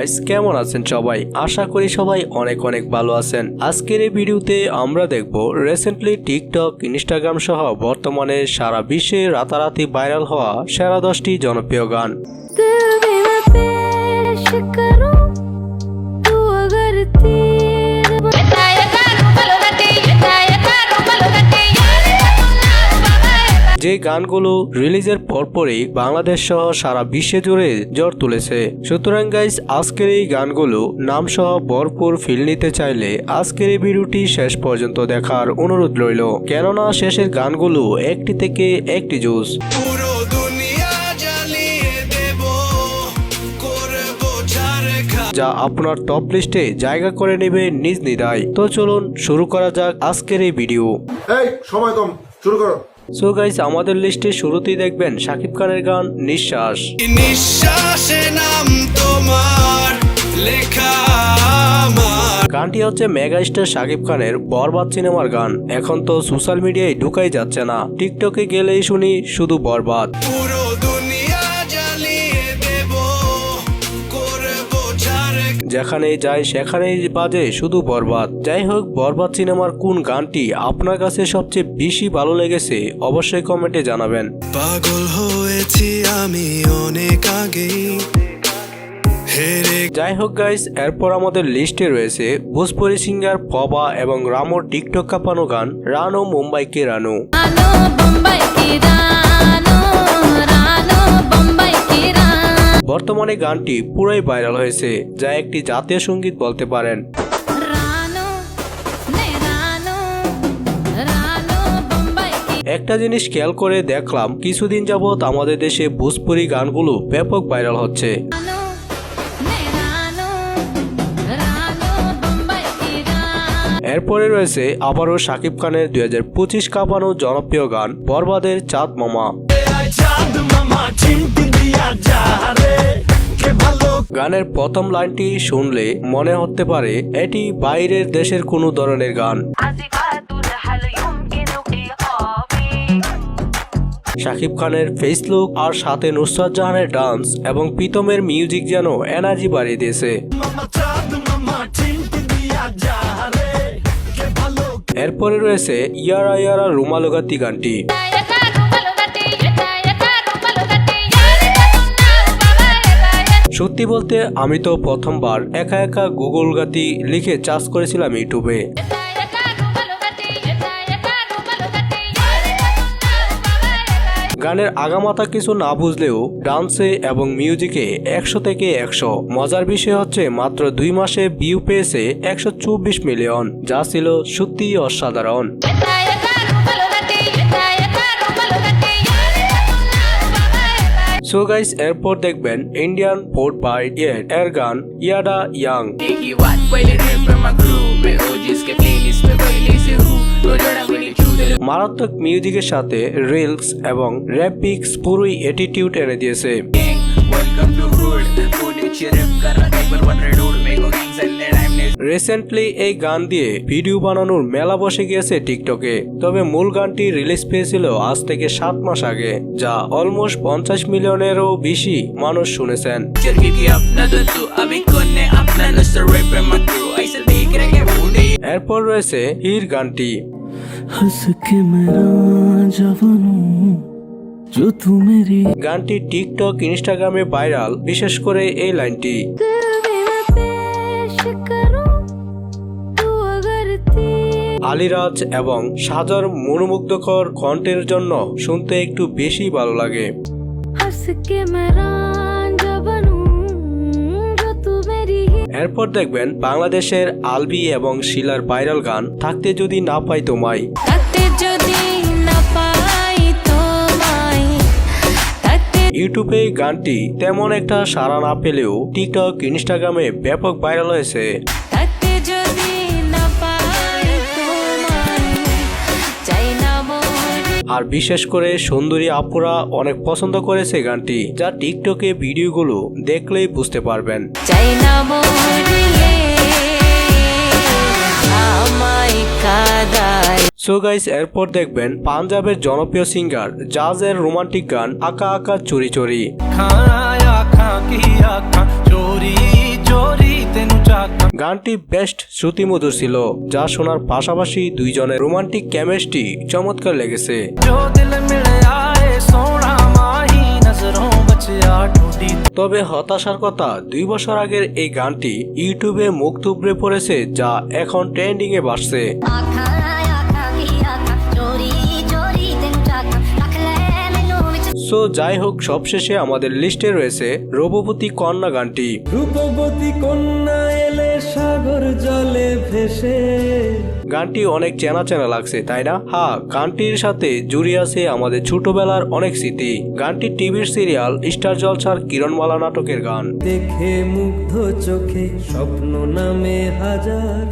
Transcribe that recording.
Guys, কেমন আছেন সবাই? আশা করি সবাই অনেক অনেক ভালো আছেন। আজকের এই ভিডিওতে আমরা দেখব রিসেন্টলি টিকটক, ইনস্টাগ্রাম সহ বর্তমানে সারা বিশ্বে রাতারাতি ভাইরাল হওয়া সেরা 10টি জনপ্রিয় গান। যে গানগুলো রিলিজের পরপরই বাংলাদেশ সহ সারা বিশ্বে জুড়ে ঝড় তুলেছে। সুতরাং গাইস, আজকের এই গানগুলো নাম সহ ভরপুর ফিল নিতে চাইলে আজকের এই ভিডিওটি শেষ পর্যন্ত দেখার অনুরোধ রইল, কেননা শেষের গানগুলো একটি থেকে একটি জোস। যা আপনার টপ লিস্টে জায়গা করে নেবে নিজ নিদায়। তো চলুন শুরু করা যাক আজকের এই ভিডিও। সময় কম, শুরু করো। সো গাইস, আমাদের লিস্টে শুরুতেই দেখবেন শাকিব খানের গান নিঃশ্বাস। গানটি হচ্ছে মেগা স্টার শাকিব খানের বরবাদ সিনেমার গান। এখন তো সোশ্যাল মিডিয়ায় ঢুকাই যাচ্ছে না, টিকটকে গেলেই শুনি শুধু বরবাদ। যেখানে যাই সেখানেই বাজে শুধু বরবাদ। যাই হোক, বরবাদ সিনেমার কোন গানটি আপনার কাছে সবচেয়ে বেশি ভালো লেগেছে অবশ্যই কমেন্টে জানাবেন। পাগল হয়েছি আমি অনেক আগেই। যাই হোক গাইস, এরপর আমাদের লিস্টে রয়েছে ভোজপুরি সিঙ্গার ফবা এবং রামোর টিকটক কাঁপানো গান রানো মুম্বাই কে রানো। বর্তমানে গানটি পুরাই ভাইরাল হয়েছে, যা একটি জাতীয় সঙ্গীত বলতে পারেন। একটা জিনিস খেয়াল করে দেখলাম, কিছুদিন যাবত আমাদের দেশে ভোজপুরি গানগুলো ব্যাপক ভাইরাল হচ্ছে। এরপরে রয়েছে আবারও শাকিব খানের 2025 কাঁপানো জনপ্রিয় গান বরবাদের চাঁদ মামা। গানের প্রথম লাইনটি শুনলে মনে হতে পারে এটি বাইরের দেশের কোনো ধরনের গান। শাকিব খানের ফেস লুক আর সাথে নুসরাত জাহানের ডান্স এবং প্রীতমের মিউজিক যেন এনার্জি বাড়িয়ে দিয়েছে। এরপরে রয়েছে ইয়ারা ইয়ারা রুমালুগাতি গানটি। সত্যি বলতে আমি তো প্রথমবার একা একা গুগল গাতি লিখে চার্জ করেছিলাম ইউটিউবে। গানের আগামাথা কিছু না বুঝলেও ডান্সে এবং মিউজিকে 100 থেকে 100। মজার বিষয় হচ্ছে মাত্র 2 মাসে ভিউ পেয়েছে 124 মিলিয়ন, যা ছিল সত্যিই অসাধারণ। সো গাইস, এরপর দেখবেন ইন্ডিয়ান পোর্ট বাই এর গান ইয়াডা ইয়াং। মারাত্মক মিউজিকের সাথে রিলস এবং র্যাপ পিক্স পুরোই অ্যাটিটিউড এনে দিয়েছে। রিসেন্টলি এই গান দিয়ে ভিডিও বানানোর মেলা বসে গিয়েছে টিকটকে। তবে মূল গানটি রিলিজ পেয়েছিল আজ থেকে 7 মাস আগে, যা অলমোস্ট 50 মিলিয়নেরও বেশি মানুষ শুনেছেন। এরপর রয়েছে হির গানটি। গানটি টিকটক, ইনস্টাগ্রামে ভাইরাল, বিশেষ করে এই লাইনটি। আলিরাজ এবং সাজার মনোমুগ্ধকর কণ্ঠের জন্য শুনতে একটু বেশি ভালো লাগে। এরপর দেখবেন বাংলাদেশের আলবি এবং শিলার ভাইরাল গান থাকতে যদি না পাই তোমায়। ইউটিউবে গানটি তেমন একটা সাড়া না পেলেও টিকটক, ইনস্টাগ্রামে ব্যাপক ভাইরাল হয়েছে। আর বিশেষ করে সুন্দরী আপুরা অনেক পছন্দ করেছে গানটি, যা টিকটকে ভিডিওগুলো দেখলেই বুঝতে পারবেন। সো গাইস, এরপর দেখবেন পাঞ্জাবের জনপ্রিয় সিঙ্গার জাজের রোমান্টিক গান আকা আকা চুরি চুরি। चोरी तेनू चाका গানটি বেস্ট শ্রুতিমধুর ছিল, যা শোনার পাশাপাশি দুইজনের রোমান্টিক কেমিস্ট্রি চমৎকার লেগেছে। जो दिल मिले आए सोना माही नजरों बचिया टूटी তবে হতাশার কথা, 2 বছর আগের এই গানটি ইউটিউবে মুখ থুবড়ে পড়েছে, যা এখন ট্রেন্ডিং এ বাড়ছে। সো যাই হোক, সবশেষে আমাদের লিস্টে রয়েছে রূপবতী কন্যা গানটি। রূপবতী কন্যা এলে সাগর জলে ভেসে। গানটি অনেক চেনা চেনা লাগছে, তাই না? হ্যাঁ, গানটির সাথে জুড়ে আছে আমাদের ছোটবেলার অনেক স্মৃতি। গানটি টিভির সিরিয়াল স্টার জলসার কিরণমালা নাটকের গান। দেখে মুগ্ধ চোখে স্বপ্ন নামে হাজার